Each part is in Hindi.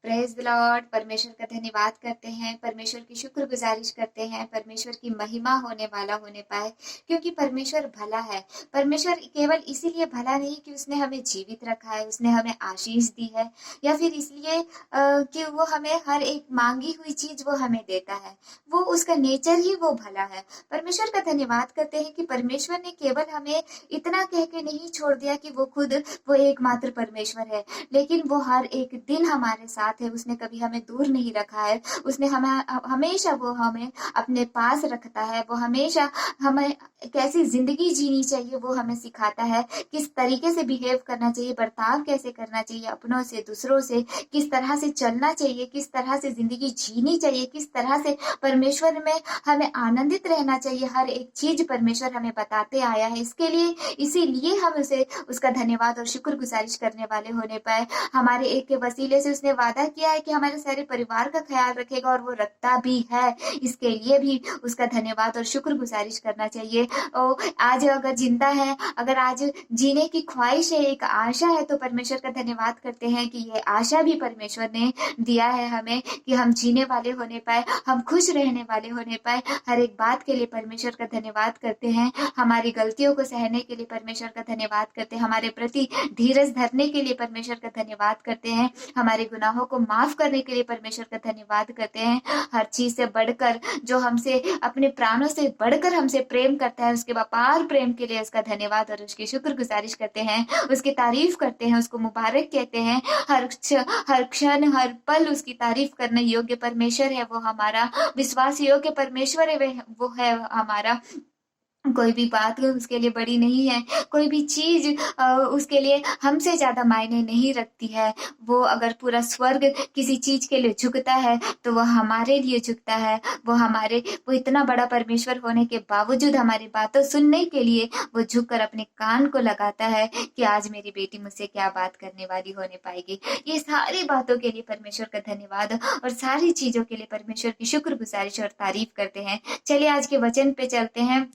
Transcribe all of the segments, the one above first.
Praise the Lord. परमेश्वर का धन्यवाद करते हैं, परमेश्वर की शुक्रगुजारिश करते हैं, परमेश्वर की महिमा होने वाला होने पाए, क्योंकि परमेश्वर भला है। परमेश्वर केवल इसीलिए भला नहीं कि उसने हमें जीवित रखा है, उसने हमें आशीष दी है, या फिर इसलिए कि वो हमें हर एक मांगी हुई चीज वो हमें देता है। वो उसका नेचर ही वो भला है। परमेश्वर का धन्यवाद करते हैं कि परमेश्वर ने केवल हमें इतना कह के नहीं छोड़ दिया कि वो खुद वो एकमात्र परमेश्वर है, लेकिन वो हर एक दिन हमारे साथ है। उसने कभी हमें दूर नहीं रखा है। उसने हमें हमेशा वो हमें अपने पास रखता है। वो हमेशा हमें कैसी जिंदगी जीनी चाहिए वो हमें सिखाता है, किस तरीके से बिहेव करना चाहिए, बर्ताव कैसे करना चाहिए अपनों से, दूसरों से, किस तरह से चलना चाहिए, किस तरह से जिंदगी जीनी चाहिए, किस तरह से परमेश्वर में हमें आनंदित रहना चाहिए। हर एक चीज परमेश्वर हमें बताते आया है। इसके लिए इसीलिए हम उसे उसका धन्यवाद और शुक्र गुजारिश करने वाले होने पाए। हमारे एक के वसीले से उसने वादा किया है कि हमारे सारे परिवार का ख्याल रखेगा, और वो रखता भी है। इसके लिए भी उसका धन्यवाद और शुक्र गुजारिश करना चाहिए। आज अगर जिंदा है, अगर आज जीने की ख्वाहिश है, एक आशा है, तो परमेश्वर का धन्यवाद करते हैं कि ये आशा भी परमेश्वर ने दिया है हमें, कि हम जीने वाले होने पाए, हम खुश रहने वाले होने पाए। हर एक बात के लिए परमेश्वर का धन्यवाद करते हैं। हमारी गलतियों को सहने के लिए परमेश्वर का धन्यवाद करते हैं। हमारे प्रति धीरज धरने के लिए परमेश्वर का धन्यवाद करते हैं। हमारे गुनाहों को माफ करने के लिए परमेश्वर का धन्यवाद करते हैं। हर चीज से बढ़कर, जो हमसे अपने प्राणों से बढ़कर हमसे प्रेम करता है, उसके अपार प्रेम के लिए उसका धन्यवाद और उसकी शुक्र गुजारिश करते हैं, उसकी तारीफ करते हैं, उसको मुबारक कहते हैं। हर क्षण हर पल उसकी तारीफ करने योग्य परमेश्वर है वो हमारा, विश्वास योग्य परमेश्वर है वो है हमारा। कोई भी बात उसके लिए बड़ी नहीं है, कोई भी चीज उसके लिए हमसे ज्यादा मायने नहीं रखती है। वो अगर पूरा स्वर्ग किसी चीज के लिए झुकता है तो वो हमारे लिए झुकता है। वो इतना बड़ा परमेश्वर होने के बावजूद हमारी बातों सुनने के लिए वो झुककर अपने कान को लगाता है कि आज मेरी बेटी मुझसे क्या बात करने वाली होने पाएगी। ये सारी बातों के लिए परमेश्वर का धन्यवाद और सारी चीजों के लिए परमेश्वर की शुक्र गुजारिश और तारीफ करते हैं। चलिए आज के वचन पे चलते हैं।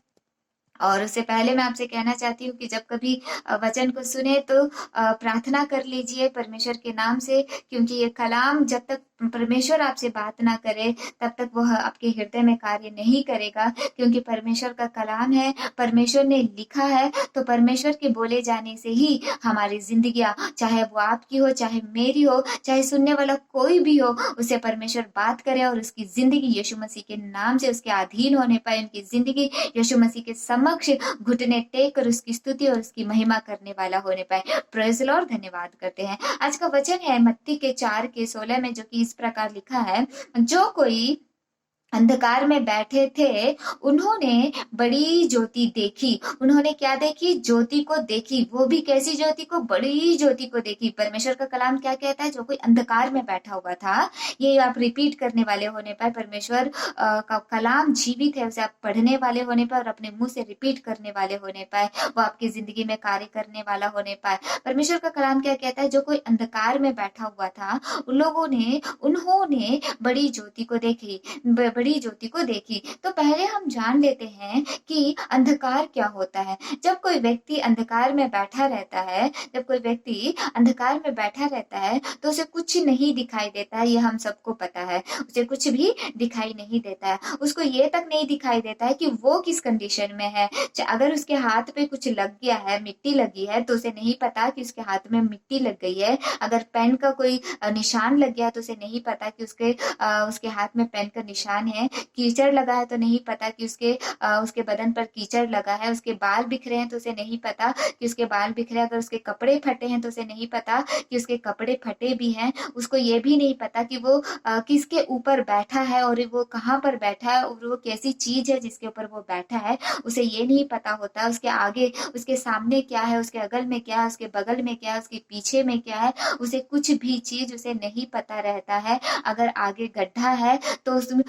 और उससे पहले मैं आपसे कहना चाहती हूँ कि जब कभी वचन को सुने तो प्रार्थना कर लीजिए परमेश्वर के नाम से, क्योंकि ये कलाम जब तक परमेश्वर आपसे बात ना करे तब तक वह आपके हृदय में कार्य नहीं करेगा, क्योंकि परमेश्वर का कलाम है, परमेश्वर ने लिखा है। तो परमेश्वर के बोले जाने से ही हमारी जिंदगियां, चाहे वो आपकी हो, चाहे मेरी हो, चाहे सुनने वाला कोई भी हो, उससे परमेश्वर बात करे और उसकी जिंदगी यीशु मसीह के नाम से उसके अधीन होने पाए। उनकी जिंदगी यीशु मसीह के समक्ष घुटने टेक कर उसकी स्तुति और उसकी महिमा करने वाला होने पाए। Praise Lord. धन्यवाद करते हैं। आज का वचन है मत्ती के 4:16 में, जो कि इस प्रकार लिखा है, जो कोई अंधकार में बैठे थे उन्होंने बड़ी ज्योति देखी। उन्होंने क्या देखी? ज्योति को देखी। वो भी कैसी ज्योति को? बड़ी ज्योति को देखी। परमेश्वर का कलाम क्या कहता है? जो कोई अंधकार में बैठा हुआ था। ये आप रिपीट करने वाले होने पर, परमेश्वर का कलाम जीवित है, उसे आप पढ़ने वाले होने पर और अपने मुंह से रिपीट करने वाले होने पाए, वो आपकी जिंदगी में कार्य करने वाला होने पाए। परमेश्वर का कलाम क्या कहता है? जो कोई अंधकार में बैठा हुआ था उन्होंने बड़ी ज्योति को देखी, बड़ी ज्योति को देखी। तो पहले हम जान लेते हैं कि अंधकार क्या होता है। जब कोई व्यक्ति अंधकार में बैठा रहता है, जब कोई व्यक्ति अंधकार में बैठा रहता है तो उसे कुछ नहीं दिखाई देता है। ये हम सबको पता है, उसे कुछ भी दिखाई नहीं देता है। उसको ये तक नहीं दिखाई देता है कि वो किस कंडीशन में है। अगर उसके हाथ पे कुछ लग गया है, मिट्टी लगी है, तो उसे नहीं पता कि उसके हाथ में मिट्टी लग गई है। अगर पेन का कोई निशान लग गया तो उसे नहीं पता कि उसके हाथ में पेन का निशान है। कीचड़ लगा है तो नहीं पता कि उसके बदन पर कीचड़ लगा है। उसके बाल बिखरे हैं तो उसे नहीं पता कि उसके बाल बिखरे। अगर उसके कपड़े फटे हैं तो उसे नहीं पता कि उसके कपड़े फटे भी हैं। उसको ये भी नहीं पता कि वो किसके ऊपर बैठा है और वो कहाँ पर बैठा है और वो कैसी चीज है जिसके ऊपर वो बैठा है। उसे ये नहीं पता होता उसके आगे, उसके सामने क्या है, उसके अगल में क्या है, उसके बगल में क्या है, उसके पीछे में क्या है। उसे कुछ भी चीज उसे नहीं पता रहता है। अगर आगे गड्ढा है तो उसमें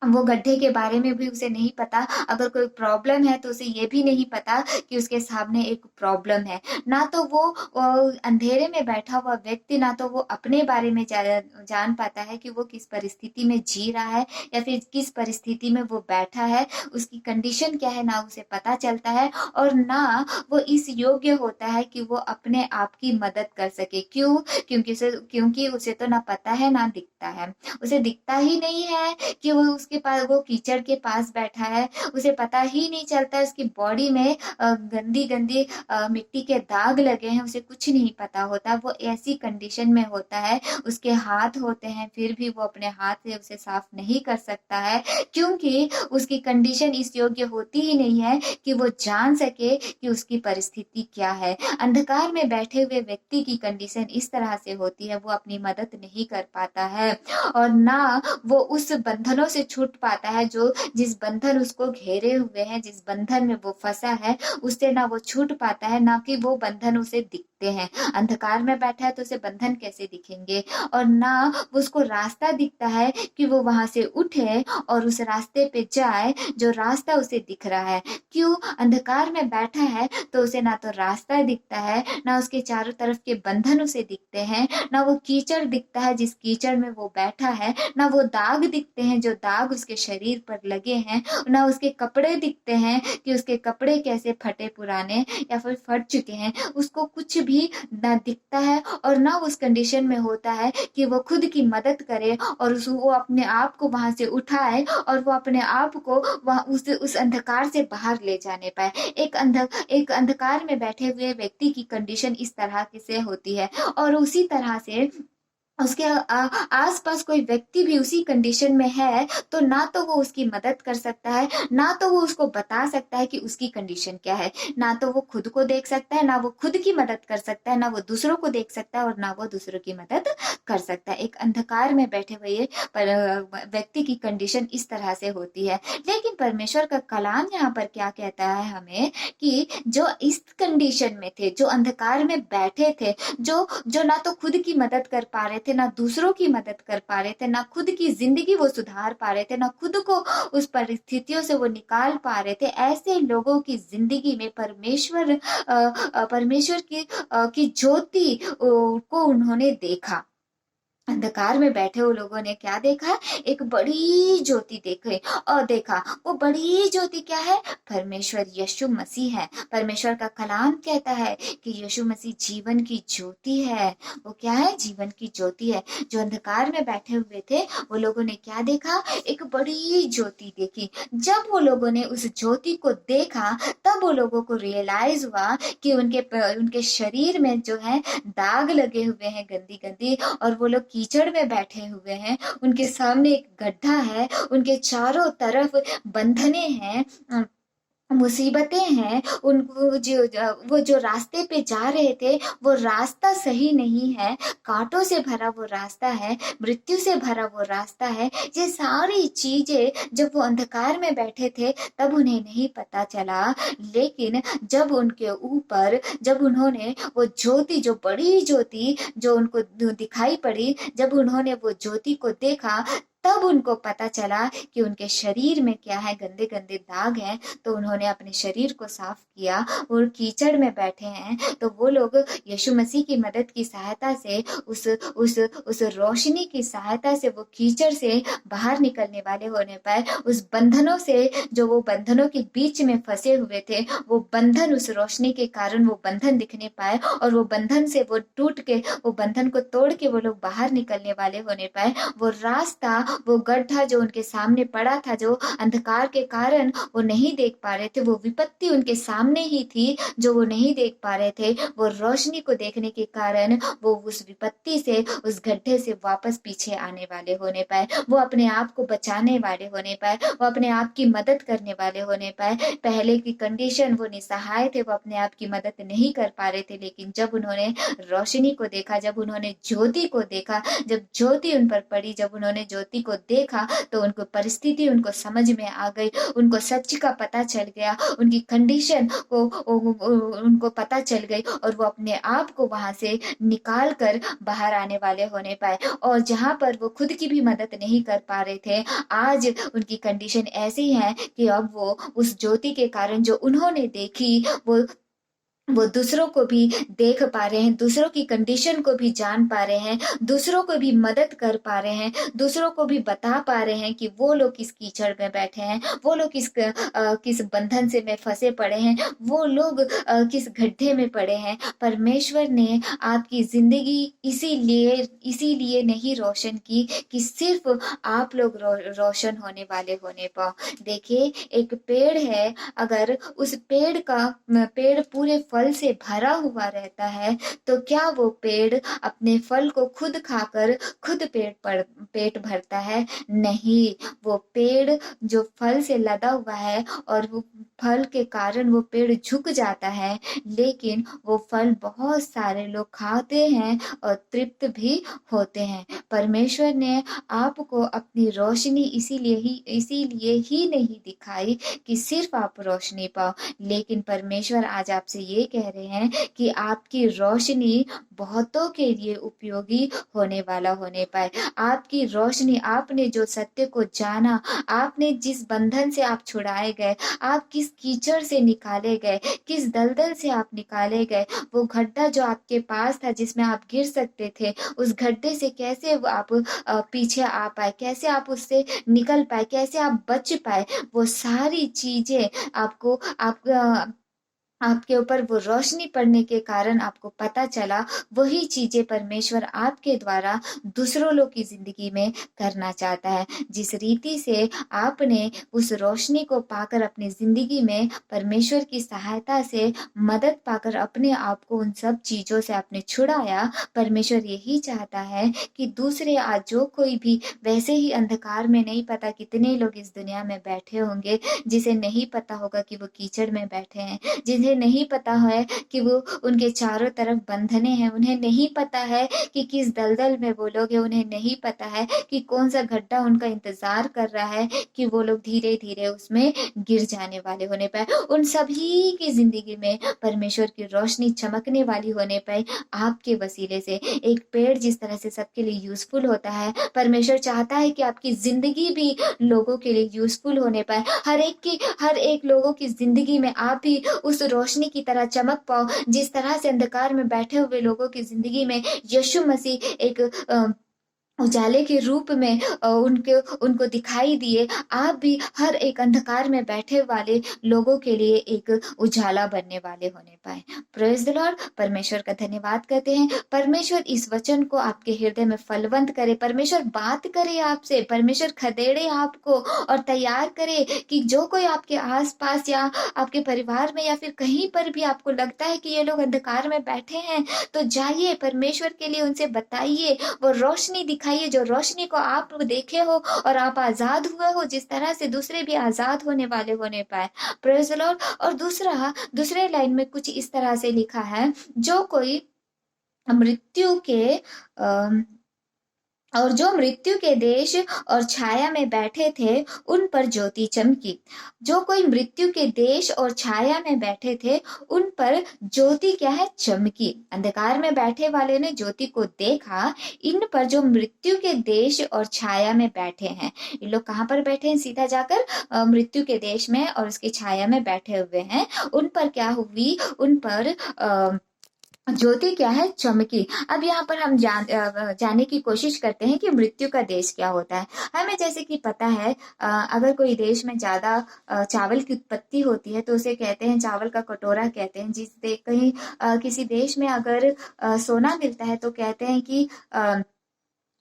वो गड्ढे के बारे में भी उसे नहीं पता। अगर कोई प्रॉब्लम है तो उसे ये भी नहीं पता कि उसके सामने एक प्रॉब्लम है। ना तो वो अंधेरे में बैठा हुआ व्यक्ति ना तो वो अपने बारे में जान पाता है कि वो किस परिस्थिति में जी रहा है या फिर किस परिस्थिति में वो बैठा है, उसकी कंडीशन क्या है ना उसे पता चलता है। और ना वो इस योग्य होता है कि वो अपने आप की मदद कर सके। क्यों? क्योंकि उसे तो ना पता है ना दिखता है। उसे दिखता ही नहीं है कि वो उसके पास वो कीचड़ के पास बैठा है। उसे पता ही नहीं चलता है उसकी बॉडी में गंदी गंदी मिट्टी के दाग लगे हैं। उसे कुछ नहीं पता होता। वो ऐसी कंडीशन में होता है। उसके हाथ होते हैं फिर भी वो अपने हाथ से उसे साफ नहीं कर सकता है, क्योंकि उसकी कंडीशन इस योग्य होती ही नहीं है कि वो जान सके कि उसकी परिस्थिति क्या है। अंधकार में बैठे हुए व्यक्ति की कंडीशन इस तरह से होती है, वो अपनी मदद नहीं कर पाता है और ना वो उस बंधनों से छूट पाता है जो जिस बंधन उसको घेरे हुए हैं, जिस बंधन में वो फंसा है उससे ना वो छूट पाता है, ना कि वो बंधन उसे दिखते हैं। अंधकार में बैठा है तो उसे बंधन कैसे दिखेंगे? और ना उसको रास्ता दिखता है कि वो वहां से उठे और उस रास्ते पे जाए जो रास्ता उसे दिख रहा है। क्यों? अंधकार में बैठा है तो उसे ना तो रास्ता दिखता है, ना उसके चारों तरफ के बंधन उसे दिखते हैं, ना वो कीचड़ दिखता है जिस कीचड़ में वो बैठा है, ना वो दाग दिखते हैं जो दाग उसके शरीर पर लगे हैं, ना उसके कपड़े दिखते हैं कि उसके कपड़े कैसे फटे पुराने या फिर फट चुके हैं। उसको कुछ भी ना दिखता है और ना उस कंडीशन में होता है कि वो खुद की मदद करे और वो अपने आप को वहां से उठाए और वो अपने आप को वहां उस अंधकार से बाहर ले जाने पाए। एक अंधकार में बैठे हुए व्यक्ति की कंडीशन इस तरह से होती है। और उसी तरह से उसके आस-पास कोई व्यक्ति भी उसी कंडीशन में है तो ना तो वो उसकी मदद कर सकता है, ना तो वो उसको बता सकता है कि उसकी कंडीशन क्या है। ना तो वो खुद को देख सकता है, ना वो खुद की मदद कर सकता है, ना वो दूसरों को देख सकता है और ना वो दूसरों की मदद कर सकता है। एक अंधकार में बैठे हुए व्यक्ति की कंडीशन इस तरह से होती है। लेकिन परमेश्वर का कलाम यहाँ पर क्या कहता है हमें कि जो इस कंडीशन में थे, जो अंधकार में बैठे थे, जो जो ना तो खुद की मदद कर पा रहे थे, ना दूसरों की मदद कर पा रहे थे, ना खुद की जिंदगी वो सुधार पा रहे थे, ना खुद को उस परिस्थितियों से वो निकाल पा रहे थे, ऐसे लोगों की जिंदगी में परमेश्वर की ज्योति को उन्होंने देखा। अंधकार में बैठे हुए लोगों ने क्या देखा? एक बड़ी ज्योति देखी और देखा वो बड़ी ज्योति क्या है? परमेश्वर यीशु मसीह है। परमेश्वर का कलाम कहता है कि यीशु मसीह जीवन की ज्योति है। वो क्या है? जीवन की ज्योति है। जो अंधकार में बैठे हुए थे वो लोगों ने क्या देखा? एक बड़ी ज्योति देखी। जब वो लोगों ने उस ज्योति को देखा तब वो लोगों को रियलाइज हुआ कि उनके शरीर में जो है दाग लगे हुए हैं गंदी गंदी, और वो लोग कीचड़ में बैठे हुए हैं। उनके सामने एक गड्ढा है, उनके चारों तरफ बंधने हैं, मुसीबतें हैं। उनको वो जो रास्ते पे जा रहे थे वो रास्ता सही नहीं है, कांटों से भरा वो रास्ता है, मृत्यु से भरा वो रास्ता है। ये सारी चीजें जब वो अंधकार में बैठे थे तब उन्हें नहीं पता चला, लेकिन जब उनके ऊपर जब उन्होंने वो ज्योति, जो बड़ी ज्योति जो उनको दिखाई पड़ी, जब उन्होंने वो ज्योति को देखा तब उनको पता चला कि उनके शरीर में क्या है, गंदे गंदे दाग हैं। तो उन्होंने अपने शरीर को साफ किया। और कीचड़ में बैठे हैं तो वो लोग यीशु मसीह की मदद की सहायता से उस रोशनी की सहायता से वो कीचड़ से बाहर निकलने वाले होने पाए। उस बंधनों से, जो वो बंधनों के बीच में फंसे हुए थे, वो बंधन उस रोशनी के कारण वो बंधन दिखने पाए और वो बंधन से वो टूट के, वो बंधन को तोड़ के वो लोग बाहर निकलने वाले होने पाए। वो रास्ता, वो गड्ढा जो उनके सामने पड़ा था, जो अंधकार के कारण वो नहीं देख पा रहे थे, वो विपत्ति उनके सामने ही थी जो वो नहीं देख पा रहे थे, वो रोशनी को देखने के कारण वो उस विपत्ति से, उस गड्ढे से वापस पीछे आने वाले होने पाए। वो अपने आप को बचाने वाले होने पाए, वो अपने आप की मदद करने वाले होने पाए। पहले की कंडीशन, वो निसहाय थे, वो अपने आप की मदद नहीं कर पा रहे थे, लेकिन जब उन्होंने रोशनी को देखा, जब उन्होंने ज्योति को देखा, जब ज्योति उन पर पड़ी, जब उन्होंने ज्योति को देखा तो उनको परिस्थिति उनको समझ में आ गई, उनको सच का पता चल गया, उनकी कंडीशन को उनको पता चल गई और वो अपने आप को वहां से निकाल कर बाहर आने वाले होने पाए। और जहां पर वो खुद की भी मदद नहीं कर पा रहे थे, आज उनकी कंडीशन ऐसी है कि अब वो उस ज्योति के कारण जो उन्होंने देखी, वो दूसरों को भी देख पा रहे हैं, दूसरों की कंडीशन को भी जान पा रहे हैं, दूसरों को भी मदद कर पा रहे हैं, दूसरों को भी बता पा रहे हैं कि वो लोग किस कीचड़ में बैठे हैं, वो लोग किस बंधन से में फंसे पड़े हैं, वो लोग किस गड्ढे में पड़े हैं। परमेश्वर ने आपकी जिंदगी इसीलिए नहीं रोशन की कि सिर्फ आप लोग रोशन होने वाले होने पाओ। देखिए, एक पेड़ है, अगर उस पेड़ पूरे फल से भरा हुआ रहता है तो क्या वो पेड़ अपने फल को खुद खाकर खुद पेट भरता है? नहीं, वो पेड़ जो फल से लदा हुआ है और वो फल के कारण वो पेड़ झुक जाता है, लेकिन वो फल बहुत सारे लोग खाते हैं और तृप्त भी होते हैं। परमेश्वर ने आपको अपनी रोशनी इसीलिए ही नहीं दिखाई कि सिर्फ आप रोशनी पाओ, लेकिन परमेश्वर आज आपसे ये कह रहे हैं कि आपकी रोशनी बहुतों के लिए उपयोगी होने वाला होने पाए। आपकी रोशनी, आपने जो सत्य को जाना, आपने जिस बंधन से आप छुड़ाए गए, आप किस कीचड़ से निकाले गए, किस दलदल से आप निकाले गए, वो गड्ढा जो आपके पास था जिसमें आप गिर सकते थे, उस गड्ढे से कैसे आप पीछे आ पाए, कैसे आप उससे निकल पाए, कैसे आप बच पाए, वो सारी चीजें आपके ऊपर वो रोशनी पड़ने के कारण आपको पता चला। वही चीजें परमेश्वर आपके द्वारा दूसरों लोग की जिंदगी में करना चाहता है। जिस रीति से आपने उस रोशनी को पाकर अपनी जिंदगी में परमेश्वर की सहायता से मदद पाकर अपने आप को उन सब चीजों से आपने छुड़ाया, परमेश्वर यही चाहता है कि दूसरे आज जो कोई भी वैसे ही अंधकार में, नहीं पता कितने लोग इस दुनिया में बैठे होंगे जिसे नहीं पता होगा कि वो कीचड़ में बैठे हैं, जिन्हें नहीं पता है कि वो उनके चारों तरफ बंधने हैं, उन्हें नहीं पता है कि किस दलदल में वो लोग हैं, उन्हें नहीं पता है कि कौन सा गड्ढा उनका इंतजार कर रहा है कि वो लोग धीरे धीरे उसमें गिर जाने वाले होने पाए। उन सभी की जिंदगी में परमेश्वर की रोशनी चमकने वाली होने पाए आपके वसीले से। एक पेड़ जिस तरह से सबके लिए यूजफुल होता है, परमेश्वर चाहता है कि आपकी जिंदगी भी लोगों के लिए यूजफुल होने पाए। हर एक लोगों की जिंदगी में आप भी उस रोशनी की तरह चमक पाओ, जिस तरह से अंधकार में बैठे हुए लोगों की जिंदगी में यीशु मसीह एक उजाले के रूप में उनको दिखाई दिए। आप भी हर एक अंधकार में बैठे वाले लोगों के लिए एक उजाला बनने वाले होने पाए। Praise the Lord. परमेश्वर का धन्यवाद करते हैं। परमेश्वर इस वचन को आपके हृदय में फलवंत करे, परमेश्वर बात करे आपसे, परमेश्वर खदेड़े आपको और तैयार करे कि जो कोई आपके आसपास या आपके परिवार में या फिर कहीं पर भी आपको लगता है कि ये लोग अंधकार में बैठे हैं, तो जाइए परमेश्वर के लिए उनसे बताइए, वो रोशनी दिखाइए जो रोशनी को आप देखे हो और आप आजाद हुए हो, जिस तरह से दूसरे भी आजाद होने वाले होने पाए। Praise the Lord. और दूसरे लाइन में कुछ इस तरह से लिखा है, जो कोई मृत्यु के और जो मृत्यु के देश और छाया में बैठे थे उन पर ज्योति चमकी। जो कोई मृत्यु के देश और छाया में बैठे थे उन पर ज्योति क्या है? चमकी। अंधकार में बैठे वाले ने ज्योति को देखा। इन पर जो मृत्यु के देश और छाया में बैठे हैं, ये लोग कहाँ पर बैठे हैं? सीधा जाकर मृत्यु के देश में और उसकी छाया में बैठे हुए हैं। उन पर क्या हुई? उन पर ज्योति क्या है? चमकी। अब यहाँ पर हम जानने की कोशिश करते हैं कि मृत्यु का देश क्या होता है। हमें जैसे कि पता है, अगर कोई देश में ज्यादा चावल की उत्पत्ति होती है तो उसे कहते हैं चावल का कटोरा कहते हैं। कहीं किसी देश में अगर सोना मिलता है तो कहते हैं कि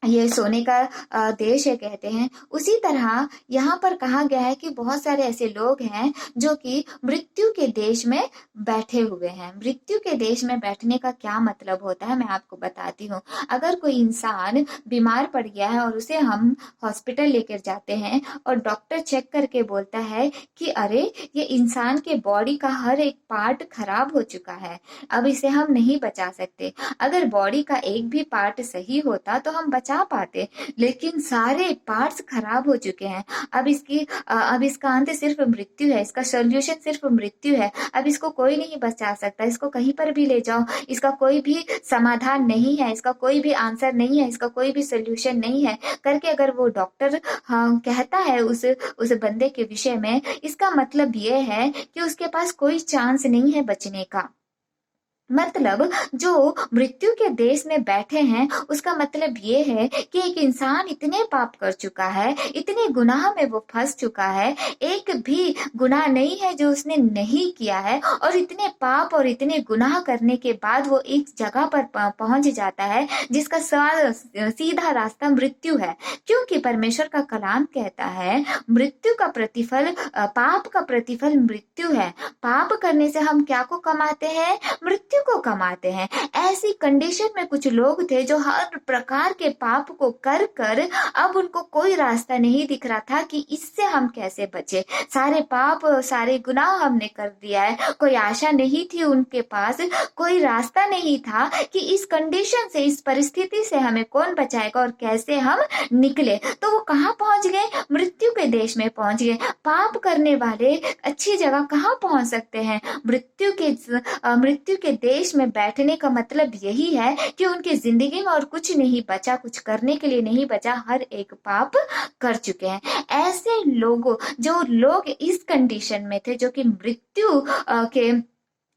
ये सोने का देश है कहते हैं। उसी तरह यहाँ पर कहा गया है कि बहुत सारे ऐसे लोग हैं जो कि मृत्यु के देश में बैठे हुए हैं। मृत्यु के देश में बैठने का क्या मतलब होता है मैं आपको बताती हूँ। अगर कोई इंसान बीमार पड़ गया है और उसे हम हॉस्पिटल लेकर जाते हैं और डॉक्टर चेक करके बोलता है कि अरे ये इंसान के बॉडी का हर एक पार्ट खराब हो चुका है, अब इसे हम नहीं बचा सकते। अगर बॉडी का एक भी पार्ट सही होता तो हम बचा बचा पाते, लेकिन सारे पार्ट्स खराब हो चुके हैं। अब इसका अंत सिर्फ मृत्यु है, इसका सोल्यूशन सिर्फ मृत्यु है। अब इसको कोई नहीं बचा सकता, इसको कहीं पर भी ले जाओ, इसका कोई भी समाधान नहीं है, इसका कोई भी आंसर नहीं है, इसका कोई भी सोल्यूशन नहीं है करके अगर वो डॉक्टर हाँ कहता है उस बंदे के विषय में, इसका मतलब ये है कि उसके पास कोई चांस नहीं है बचने का। मतलब जो मृत्यु के देश में बैठे हैं, उसका मतलब ये है कि एक इंसान इतने पाप कर चुका है, इतने गुनाह में वो फंस चुका है, एक भी गुनाह नहीं है जो उसने नहीं किया है, और इतने पाप और इतने गुनाह करने के बाद वो एक जगह पर पहुंच जाता है जिसका सीधा रास्ता मृत्यु है। क्योंकि परमेश्वर का कलाम कहता है मृत्यु का प्रतिफल, पाप का प्रतिफल मृत्यु है। पाप करने से हम क्या को कमाते हैं? मृत्यु को कमाते हैं। ऐसी कंडीशन में कुछ लोग थे जो हर प्रकार के पाप को कर कर अब उनको कोई रास्ता नहीं दिख रहा था कि इससे हम कैसे बचे। सारे पाप, सारे गुनाह हमने कर दिया है, कोई आशा नहीं थी उनके पास, कोई रास्ता नहीं था कि इस कंडीशन से, इस परिस्थिति से हमें कौन बचाएगा और कैसे हम निकले। तो वो कहाँ पहुंच गए? मृत्यु के देश में पहुंच गए। पाप करने वाले अच्छी जगह कहाँ पहुंच सकते हैं? मृत्यु के देश में बैठने का मतलब यही है कि उनकी जिंदगी में और कुछ नहीं बचा, कुछ करने के लिए नहीं बचा, हर एक पाप कर चुके हैं। ऐसे लोगों, जो लोग इस कंडीशन में थे, जो कि मृत्यु के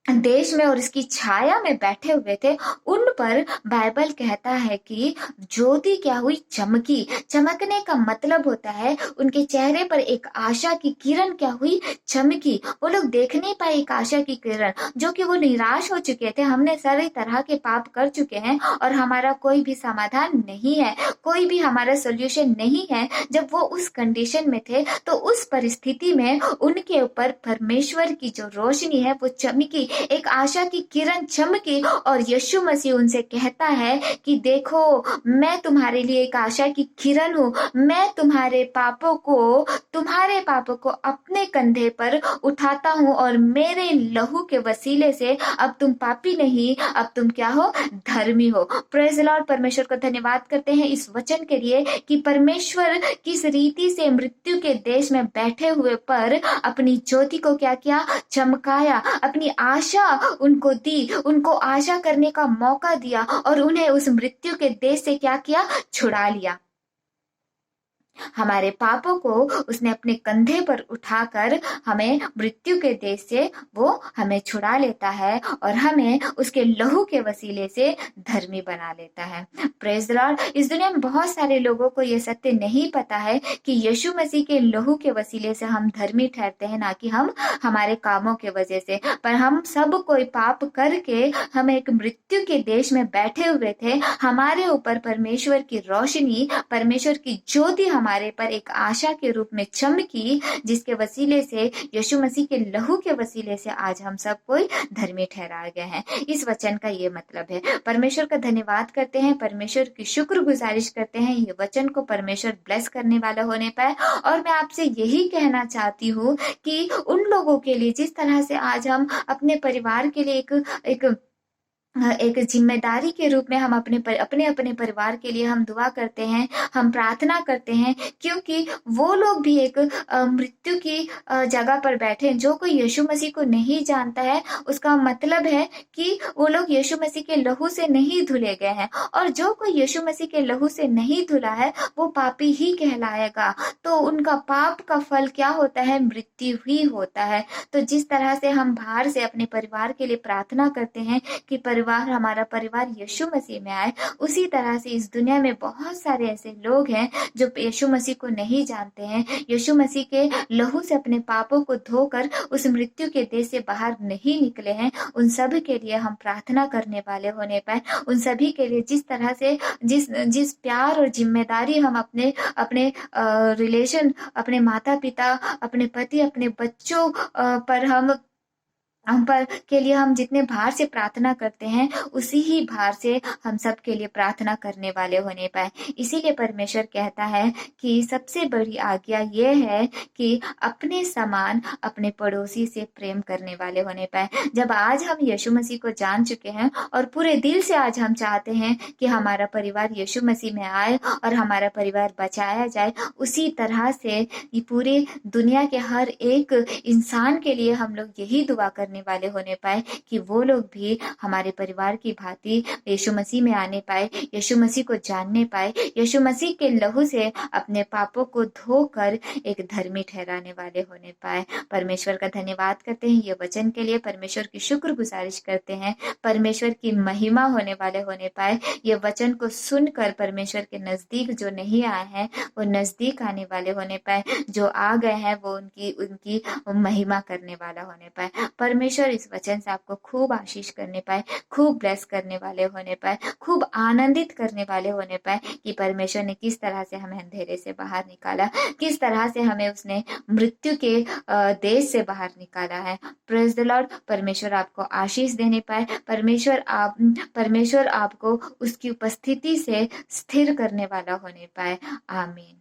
देश में और इसकी छाया में बैठे हुए थे, उन पर बाइबल कहता है कि ज्योति क्या हुई? चमकी। चमकने का मतलब होता है उनके चेहरे पर एक आशा की किरण क्या हुई? चमकी। वो लोग देख नहीं पाए एक आशा की किरण, जो कि वो निराश हो चुके थे। हमने सारे तरह के पाप कर चुके हैं और हमारा कोई भी समाधान नहीं है, कोई भी हमारा सोल्यूशन नहीं है। जब वो उस कंडीशन में थे तो उस परिस्थिति में उनके ऊपर परमेश्वर की जो रोशनी है वो चमकी, एक आशा की किरण चमकी, और यीशु मसीह उनसे कहता है कि देखो, मैं तुम्हारे लिए एक आशा की किरण हूँ, मैं तुम्हारे पापों को अपने कंधे पर उठाता हूँ, और मेरे लहू के वसीले से अब तुम पापी नहीं, अब तुम क्या हो? धर्मी हो। Praise the Lord. परमेश्वर का धन्यवाद करते हैं इस वचन के लिए कि परमेश्वर किस रीति से मृत्यु के देश में बैठे हुए पर अपनी ज्योति को क्या किया? चमकाया, अपनी आशा उनको दी, उनको आशा करने का मौका दिया, और उन्हें उस मृत्यु के देश से क्या किया? छुड़ा लिया। हमारे पापों को उसने अपने कंधे पर उठाकर हमें मृत्यु के देश से वो हमें छुड़ा लेता है, और हमें उसके लहू के वसीले से धर्मी बना लेता है। Praise the Lord. इस दुनिया में बहुत सारे लोगों को ये सत्य नहीं पता है कि यीशु मसीह के लहू के वसीले से हम धर्मी ठहरते हैं, ना कि हम हमारे कामों के वजह से। पर हम सब कोई पाप करके हम एक मृत्यु के देश में बैठे हुए थे। हमारे ऊपर परमेश्वर की रोशनी, परमेश्वर की ज्योति हमारे पर एक आशा के रूप में चमकी, जिसके वसीले से, यीशु मसीह के लहू के वसीले से आज हम सब कोई धर्मी ठहराए गए हैं। इस वचन का ये मतलब है। परमेश्वर का धन्यवाद करते हैं, परमेश्वर की शुक्र गुजारिश करते हैं ये वचन को परमेश्वर ब्लेस करने वाला होने पाए। और मैं आपसे यही कहना चाहती हूँ कि उन लोगों के लिए, जिस तरह से आज हम अपने परिवार के लिए एक जिम्मेदारी के रूप में हम अपने परिवार के लिए हम दुआ करते हैं, हम प्रार्थना करते हैं, क्योंकि वो लोग भी एक मृत्यु की जगह पर बैठे हैं। जो कोई यीशु मसीह को नहीं जानता है, उसका मतलब है कि वो लोग यीशु मसीह के लहू से नहीं धुले गए हैं, और जो कोई यीशु मसीह के लहू से नहीं धुला है वो पापी ही कहलाएगा। तो उनका पाप का फल क्या होता है? मृत्यु ही होता है। तो जिस तरह से हम बाहर से अपने परिवार के लिए प्रार्थना करते हैं कि हमारा परिवार यीशु मसीह में आए, उसी तरह से इस दुनिया में बहुत सारे ऐसे लोग हैं जो यीशु मसीह को नहीं जानते हैं, यीशु मसीह के लहू से अपने पापों को धोकर उस मृत्यु के देश से बाहर नहीं निकले हैं। उन सभी के लिए हम प्रार्थना करने वाले होने पाए। उन सभी के लिए जिस तरह से जिस प्यार और जिम्मेदारी हम अपने रिलेशन, अपने माता पिता, अपने पति, अपने बच्चों पर हम हम पर के लिए हम जितने भार से प्रार्थना करते हैं उसी ही भार से हम सब के लिए प्रार्थना करने वाले होने पाए। इसीलिए परमेश्वर कहता है कि सबसे बड़ी आज्ञा ये है कि अपने समान अपने पड़ोसी से प्रेम करने वाले होने पाए। जब आज हम यीशु मसीह को जान चुके हैं और पूरे दिल से आज हम चाहते हैं कि हमारा परिवार यीशु मसीह में आए और हमारा परिवार बचाया जाए, उसी तरह से ये पूरी दुनिया के हर एक इंसान के लिए हम लोग यही दुआ करने वाले होने पाए कि वो लोग भी हमारे परिवार की भांति यीशु मसीह में आने पाए, यीशु मसीह को जानने पाए, यीशु मसीह के लहू से अपने पापों को धोकर एक धर्मी ठहराने वाले होने पाए। परमेश्वर का धन्यवाद करते हैं ये वचन के लिए, परमेश्वर की शुक्र गुजारिश करते हैं, परमेश्वर की महिमा होने वाले होने पाए। ये वचन को सुनकर परमेश्वर के नजदीक जो नहीं आए हैं वो नजदीक आने वाले होने पाए, जो आ गए हैं वो उनकी उनकी महिमा करने वाला होने पाए। परमेश्वर इस वचन से आपको खूब आशीष करने पाए, खूब ब्लेस करने वाले होने पाए, खूब आनंदित करने वाले होने पाए कि परमेश्वर ने किस तरह से हमें अंधेरे से बाहर निकाला, किस तरह से हमें उसने मृत्यु के देश से बाहर निकाला है। Praise the Lord. परमेश्वर आपको आशीष देने पाए, परमेश्वर आपको उसकी उपस्थिति से स्थिर करने वाला होने पाए। आमीन।